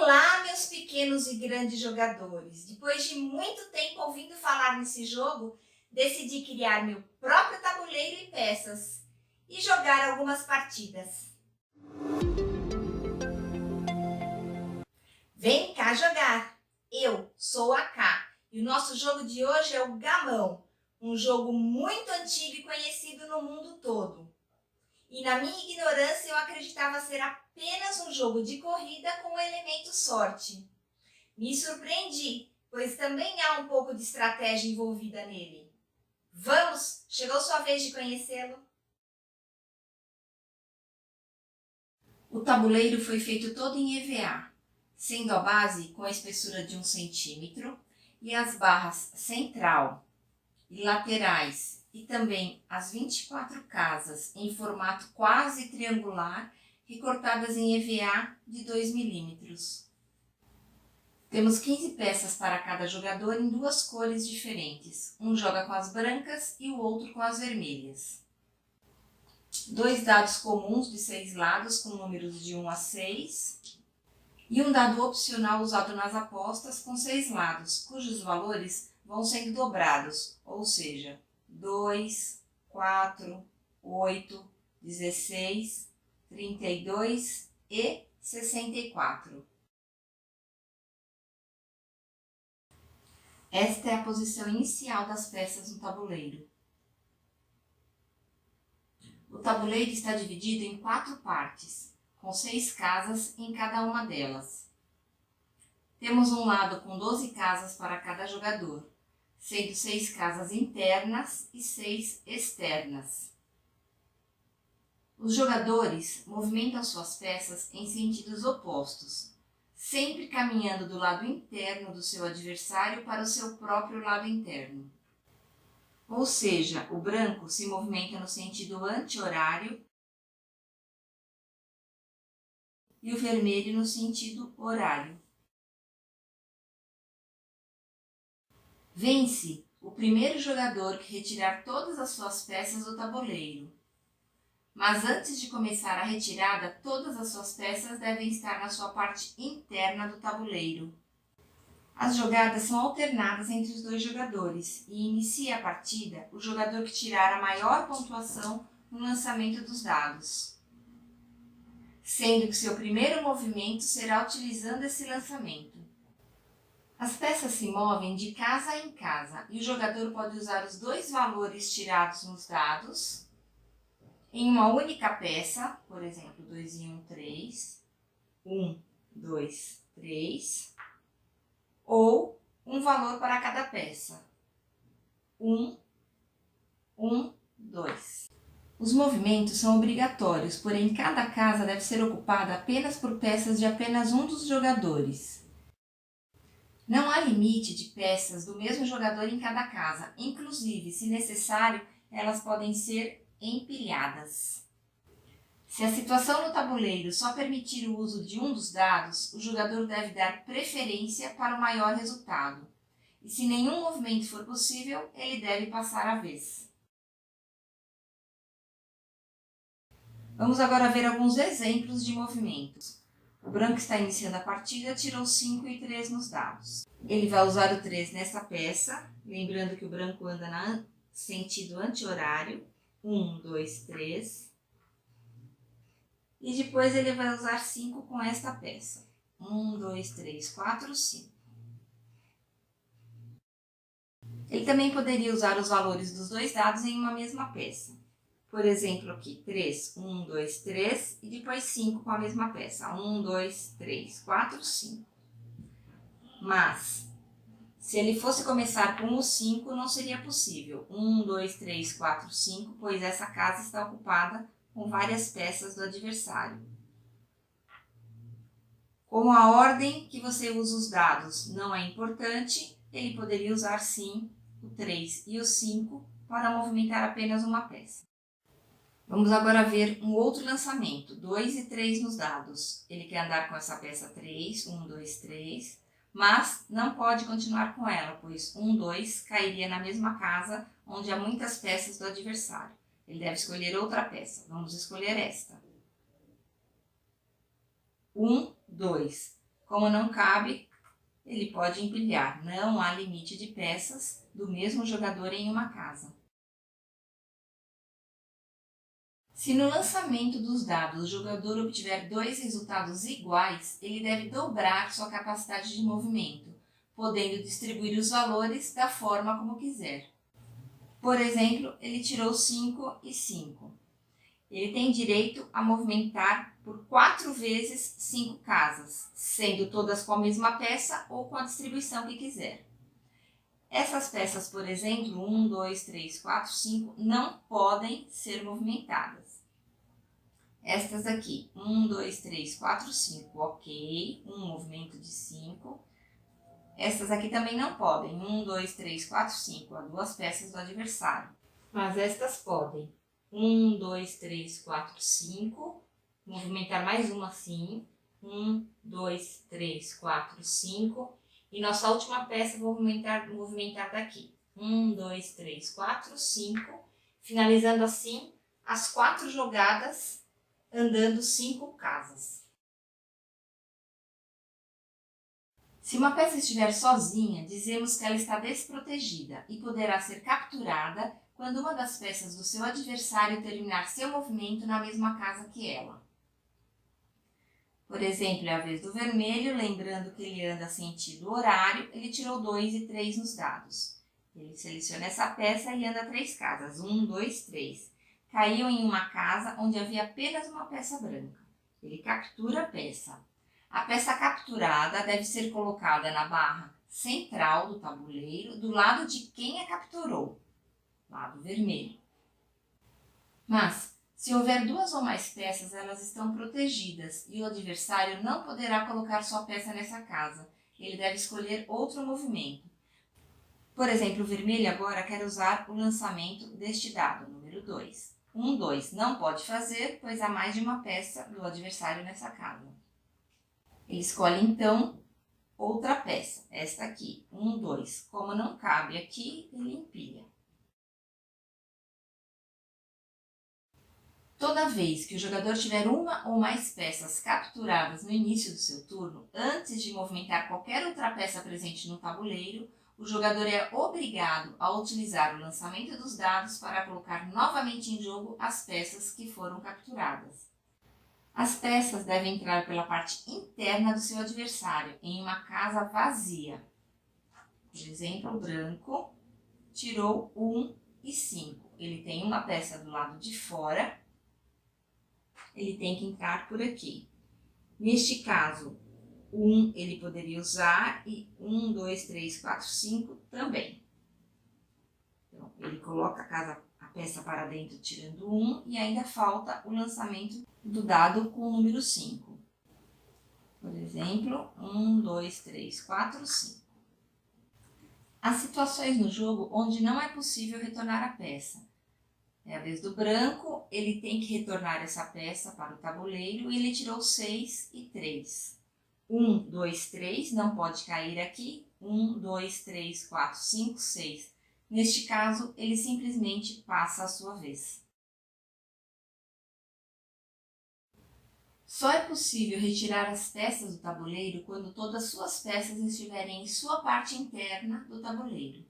Olá, meus pequenos e grandes jogadores! Depois de muito tempo ouvindo falar nesse jogo, decidi criar meu próprio tabuleiro e peças e jogar algumas partidas. Vem cá jogar! Eu sou a Ká e o nosso jogo de hoje é o Gamão, um jogo muito antigo e conhecido no mundo todo. E na minha ignorância eu acreditava ser apenas um jogo de corrida com o elemento sorte. Me surpreendi, pois também há um pouco de estratégia envolvida nele. Vamos, chegou sua vez de conhecê-lo. O tabuleiro foi feito todo em EVA, sendo a base com a espessura de 1 centímetro e as barras central e laterais e também as 24 casas em formato quase triangular recortadas em EVA de 2 milímetros. Temos 15 peças para cada jogador em duas cores diferentes. Um joga com as brancas e o outro com as vermelhas. 2 dados comuns de 6 lados com números de 1 a 6. E um dado opcional usado nas apostas com 6 lados, cujos valores vão sendo dobrados, ou seja, 2, 4, 8, 16, 32 e 64. Esta é a posição inicial das peças no tabuleiro. O tabuleiro está dividido em 4 partes, com 6 casas em cada uma delas. Temos um lado com 12 casas para cada jogador, sendo 6 casas internas e 6 externas. Os jogadores movimentam suas peças em sentidos opostos, sempre caminhando do lado interno do seu adversário para o seu próprio lado interno. Ou seja, o branco se movimenta no sentido anti-horário e o vermelho no sentido horário. Vence o primeiro jogador que retirar todas as suas peças do tabuleiro. Mas antes de começar a retirada, todas as suas peças devem estar na sua parte interna do tabuleiro. As jogadas são alternadas entre os 2 jogadores e inicia a partida o jogador que tirar a maior pontuação no lançamento dos dados, sendo que seu primeiro movimento será utilizando esse lançamento. As peças se movem de casa em casa e o jogador pode usar os 2 valores tirados nos dados em uma única peça, por exemplo, 2 e 1, 3, 1, 2, 3, ou um valor para cada peça, 1, 1, 2. Os movimentos são obrigatórios, porém cada casa deve ser ocupada apenas por peças de apenas um dos jogadores. Não há limite de peças do mesmo jogador em cada casa, inclusive, se necessário, elas podem ser empilhadas. Se a situação no tabuleiro só permitir o uso de um dos dados, o jogador deve dar preferência para o maior resultado. E se nenhum movimento for possível, ele deve passar a vez. Vamos agora ver alguns exemplos de movimentos. O branco está iniciando a partida, tirou 5 e 3 nos dados. Ele vai usar o 3 nessa peça, lembrando que o branco anda no sentido anti-horário. 1, 2, 3. E depois ele vai usar 5 com esta peça. 1, 2, 3, 4, 5. Ele também poderia usar os valores dos 2 dados em uma mesma peça. Por exemplo, aqui, 3, 1, 2, 3 e depois 5 com a mesma peça. 1, 2, 3, 4, 5. Mas, se ele fosse começar com o 5, não seria possível. 1, 2, 3, 4, 5, pois essa casa está ocupada com várias peças do adversário. Como a ordem que você usa os dados não é importante, ele poderia usar sim o 3 e o 5 para movimentar apenas uma peça. Vamos agora ver um outro lançamento, 2 e 3 nos dados. Ele quer andar com essa peça 3, 1, 2, 3, mas não pode continuar com ela, pois 1, 2 cairia na mesma casa onde há muitas peças do adversário. Ele deve escolher outra peça. Vamos escolher esta. 1, 2. Como não cabe, ele pode empilhar. Não há limite de peças do mesmo jogador em uma casa. Se no lançamento dos dados o jogador obtiver 2 resultados iguais, ele deve dobrar sua capacidade de movimento, podendo distribuir os valores da forma como quiser. Por exemplo, ele tirou 5 e 5. Ele tem direito a movimentar por 4 vezes 5 casas, sendo todas com a mesma peça ou com a distribuição que quiser. Essas peças, por exemplo, 1, 2, 3, 4, 5, não podem ser movimentadas. Estas aqui, 1, 2, 3, 4, 5, ok, um movimento de 5. Estas aqui também não podem, 1, 2, 3, 4, 5, há 2 peças do adversário. Mas estas podem, 1, 2, 3, 4, 5, movimentar mais uma sim, 1, 2, 3, 4, 5, e nossa última peça vou movimentar daqui, 1, 2, 3, 4, 5, finalizando assim as 4 jogadas, andando 5 casas. Se uma peça estiver sozinha, dizemos que ela está desprotegida e poderá ser capturada quando uma das peças do seu adversário terminar seu movimento na mesma casa que ela. Por exemplo, é a vez do vermelho, lembrando que ele anda sentido horário, ele tirou 2 e 3 nos dados. Ele seleciona essa peça e anda 3 casas, 1, 2, 3. Caiu em uma casa onde havia apenas uma peça branca. Ele captura a peça. A peça capturada deve ser colocada na barra central do tabuleiro, do lado de quem a capturou, lado vermelho. Mas, se houver 2 ou mais peças, elas estão protegidas e o adversário não poderá colocar sua peça nessa casa. Ele deve escolher outro movimento. Por exemplo, o vermelho agora quer usar o lançamento deste dado, número 2. 1, 2 não pode fazer, pois há mais de uma peça do adversário nessa casa. Ele escolhe então outra peça, esta aqui, 1, 2. Como não cabe aqui, ele empilha. Toda vez que o jogador tiver uma ou mais peças capturadas no início do seu turno, antes de movimentar qualquer outra peça presente no tabuleiro, o jogador é obrigado a utilizar o lançamento dos dados para colocar novamente em jogo as peças que foram capturadas. As peças devem entrar pela parte interna do seu adversário, em uma casa vazia. Por exemplo, o branco tirou 1 e 5. Ele tem uma peça do lado de fora, ele tem que entrar por aqui. Neste caso, 1 ele poderia usar e 1, 2, 3, 4, 5 também. Então, ele coloca a peça para dentro tirando 1 e ainda falta o lançamento do dado com o número 5. Por exemplo, 1, 2, 3, 4, 5. Há situações no jogo onde não é possível retornar a peça. É a vez do branco, ele tem que retornar essa peça para o tabuleiro e ele tirou 6 e 3. 1, 2, 3, não pode cair aqui. 1, 2, 3, 4, 5, 6. Neste caso, ele simplesmente passa a sua vez. Só é possível retirar as peças do tabuleiro quando todas suas peças estiverem em sua parte interna do tabuleiro.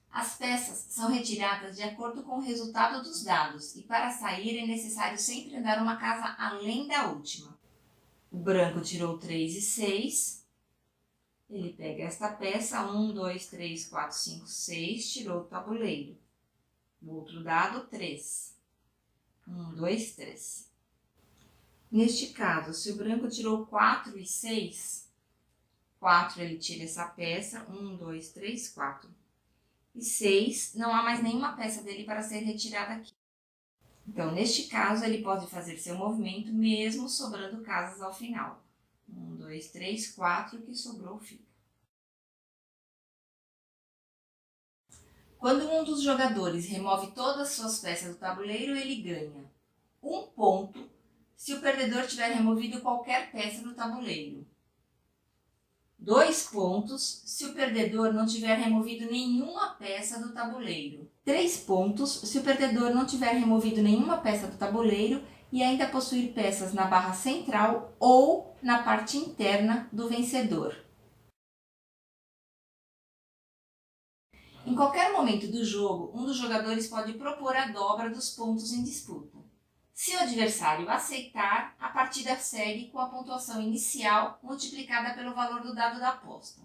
As peças são retiradas de acordo com o resultado dos dados e para sair é necessário sempre andar uma casa além da última. O branco tirou 3 e 6. Ele pega esta peça, 1, 2, 3, 4, 5, 6, tirou do tabuleiro. O outro dado, 3. 1, 2, 3. Neste caso, se o branco tirou 4 e 6, 4 ele tira essa peça, 1, 2, 3, 4. E 6, não há mais nenhuma peça dele para ser retirada aqui. Então, neste caso, ele pode fazer seu movimento mesmo sobrando casas ao final. 1, 2, 3, 4, o que sobrou fica. Quando um dos jogadores remove todas as suas peças do tabuleiro, ele ganha 1 ponto se o perdedor tiver removido qualquer peça do tabuleiro. 2 pontos se o perdedor não tiver removido nenhuma peça do tabuleiro. 3 pontos se o perdedor não tiver removido nenhuma peça do tabuleiro e ainda possuir peças na barra central ou na parte interna do vencedor. Em qualquer momento do jogo, um dos jogadores pode propor a dobra dos pontos em disputa. Se o adversário aceitar, a partida segue com a pontuação inicial multiplicada pelo valor do dado da aposta.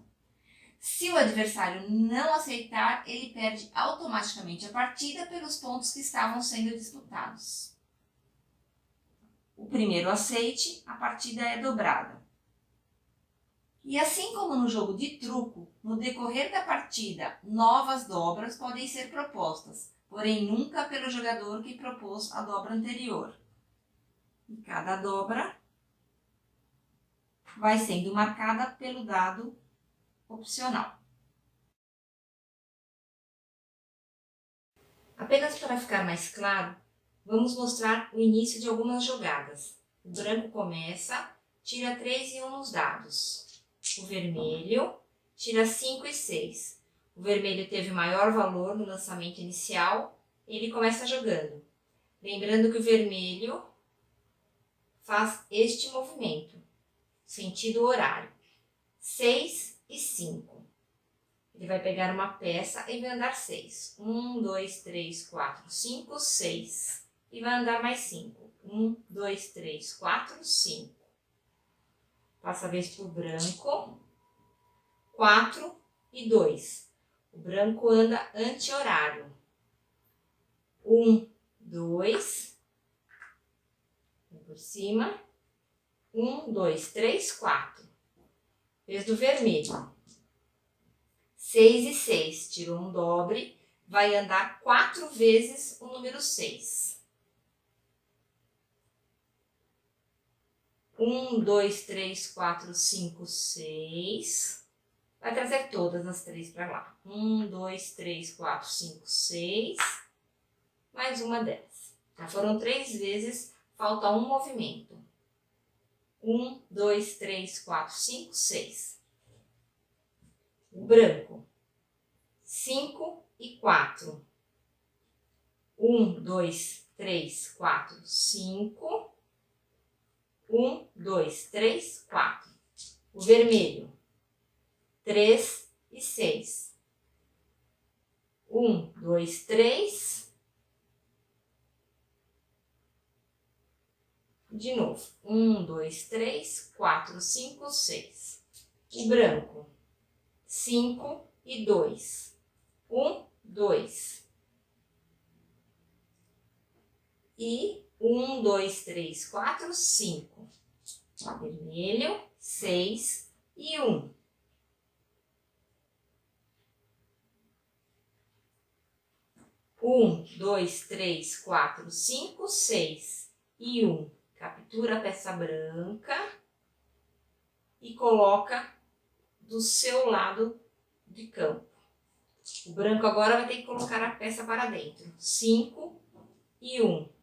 Se o adversário não aceitar, ele perde automaticamente a partida pelos pontos que estavam sendo disputados. O primeiro aceite, a partida é dobrada. E assim como no jogo de truco, no decorrer da partida, novas dobras podem ser propostas, porém nunca pelo jogador que propôs a dobra anterior. E cada dobra vai sendo marcada pelo dado opcional. Apenas para ficar mais claro, vamos mostrar o início de algumas jogadas. O branco começa, tira 3 e 1 nos dados. O vermelho tira 5 e 6. O vermelho teve maior valor no lançamento inicial, ele começa jogando. Lembrando que o vermelho faz este movimento, sentido horário. 6 e 5. Ele vai pegar uma peça e vai andar 6. 1, 2, 3, 4, 5, 6. E vai andar mais 5. 1, 2, 3, 4, 5. Passa a vez para o branco. 4 e 2. O branco anda anti-horário. 1, 2. Por cima. 1, 2, 3, 4. Vez do vermelho. 6 e 6. Tirou um dobre. Vai andar 4 vezes o número 6. 1, 2, 3, 4, 5, 6. Vai trazer todas as 3 para lá. 1, 2, 3, 4, 5, 6. Mais uma delas. Já foram 3 vezes, falta um movimento. 1, 2, 3, 4, 5, 6. O branco. 5 e 4. 1, 2, 3, 4, 5. 1, 2, 3, 4. O vermelho. 3 e 6. 1, 2, 3. De novo. 1, 2, 3, 4, 5, 6. O branco. 5 e 2. 1, 2. E 1, 2, 3, 4, 5. Vermelho, 6 e 1. Um, 2, 3, 4, 5, 6 e 1. Captura a peça branca e coloca do seu lado de campo. O branco agora vai ter que colocar a peça para dentro. 5 e 1.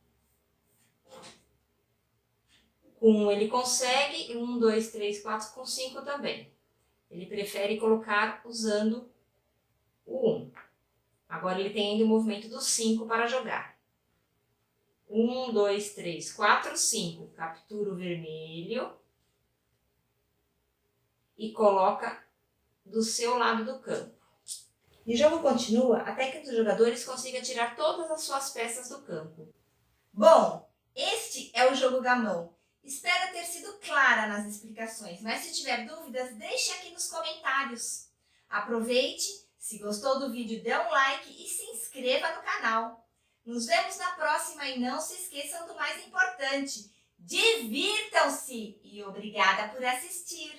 Com 1 ele consegue, 1, 2, 3, 4, com 5 também. Ele prefere colocar usando o 1. Agora ele tem ainda o movimento do 5 para jogar. 1, 2, 3, 4, 5. Captura o vermelho e coloca do seu lado do campo. E o jogo continua até que um dos jogadores consiga tirar todas as suas peças do campo. Bom, este é o jogo gamão. Espero ter sido clara nas explicações, mas se tiver dúvidas, deixe aqui nos comentários. Aproveite, se gostou do vídeo, dê um like e se inscreva no canal. Nos vemos na próxima e não se esqueçam do mais importante, divirtam-se! E obrigada por assistir!